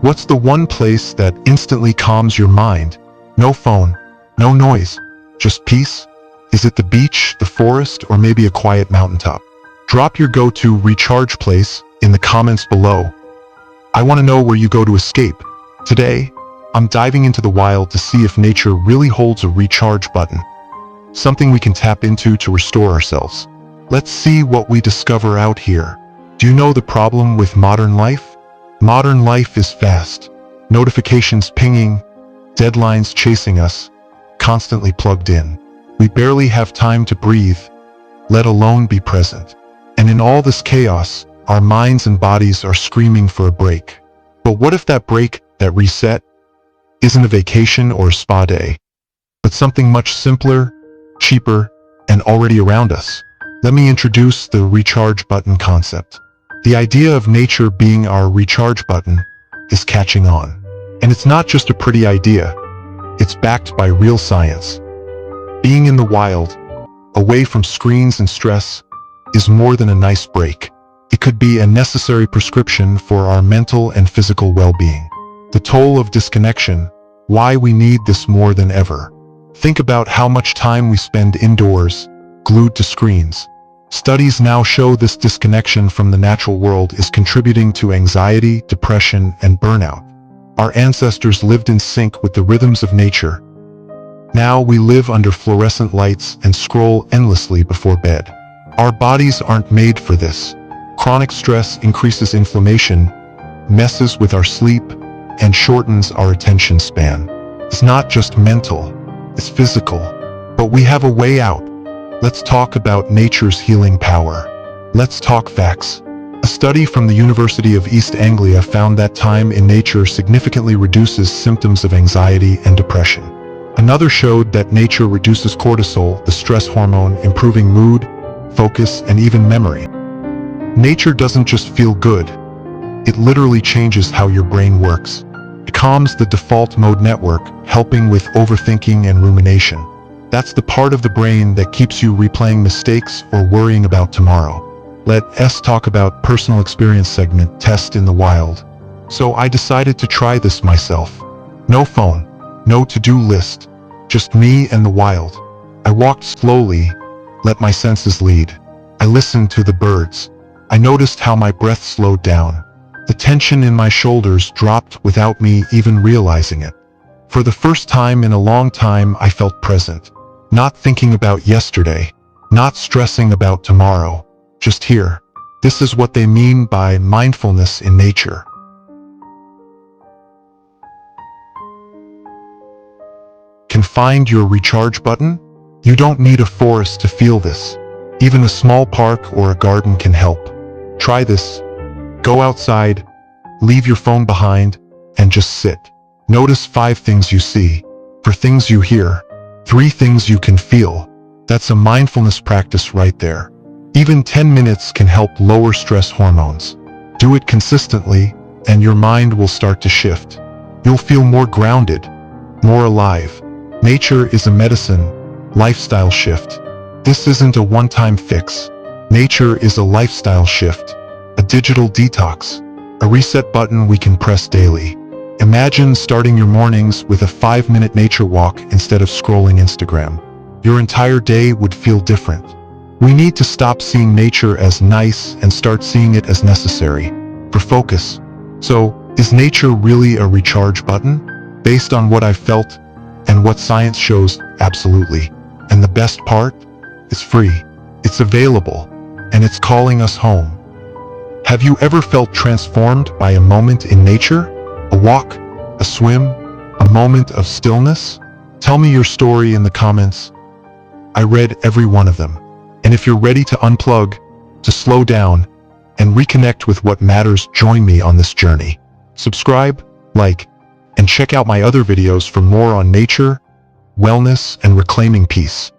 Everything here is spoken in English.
What's the one place that instantly calms your mind? No phone, no noise, just peace? Is it the beach, the forest, or maybe a quiet mountaintop? Drop your go-to recharge place in the comments below. I want to know where you go to escape. Today, I'm diving into the wild to see if nature really holds a recharge button. Something we can tap into to restore ourselves. Let's see what we discover out here. Do you know the problem with modern life? Modern life is fast. Notifications pinging, deadlines chasing us, constantly plugged in. We barely have time to breathe, let alone be present. And in all this chaos, our minds and bodies are screaming for a break. But what if that break, that reset, isn't a vacation or a spa day, but something much simpler, cheaper, and already around us? Let me introduce the recharge button concept. The idea of nature being our recharge button is catching on. And it's not just a pretty idea, it's backed by real science. Being in the wild, away from screens and stress, is more than a nice break. It could be a necessary prescription for our mental and physical well-being. The toll of disconnection, why we need this more than ever. Think about how much time we spend indoors, glued to screens. Studies now show this disconnection from the natural world is contributing to anxiety, depression, and burnout. Our ancestors lived in sync with the rhythms of nature. Now we live under fluorescent lights and scroll endlessly before bed. Our bodies aren't made for this. Chronic stress increases inflammation, messes with our sleep, and shortens our attention span. It's not just mental, it's physical. But we have a way out. Let's talk about nature's healing power. Let's talk facts. A study from the University of East Anglia found that time in nature significantly reduces symptoms of anxiety and depression. Another showed that nature reduces cortisol, the stress hormone, improving mood, focus, and even memory. Nature doesn't just feel good. It literally changes how your brain works. It calms the default mode network, helping with overthinking and rumination. That's the part of the brain that keeps you replaying mistakes or worrying about tomorrow. Let's talk about personal experience segment, test in the wild. So I decided to try this myself. No phone, no to-do list, just me and the wild. I walked slowly, let my senses lead. I listened to the birds. I noticed how my breath slowed down. The tension in my shoulders dropped without me even realizing it. For the first time in a long time, I felt present. Not thinking about yesterday, not stressing about tomorrow, just here. This is what they mean by mindfulness in nature. Can find your recharge button? You don't need a forest to feel this. Even a small park or a garden can help. Try this. Go outside, leave your phone behind, and just sit. Notice 5 things you see, 4 things you hear, 3 things you can feel. That's a mindfulness practice right there. Even 10 minutes can help lower stress hormones. Do it consistently, and your mind will start to shift. You'll feel more grounded, more alive. Nature is a medicine, lifestyle shift. This isn't a one-time fix. Nature is a lifestyle shift, a digital detox, a reset button we can press daily. Imagine starting your mornings with a 5-minute nature walk instead of scrolling Instagram. Your entire day would feel different. We need to stop seeing nature as nice and start seeing it as necessary for focus. So, is nature really a recharge button? Based on what I've felt and what science shows, absolutely. And the best part? It's free, it's available, and it's calling us home. Have you ever felt transformed by a moment in nature? A walk, a swim, a moment of stillness? Tell me your story in the comments. I read every one of them. And if you're ready to unplug, to slow down, and reconnect with what matters, join me on this journey. Subscribe, like, and check out my other videos for more on nature, wellness, and reclaiming peace.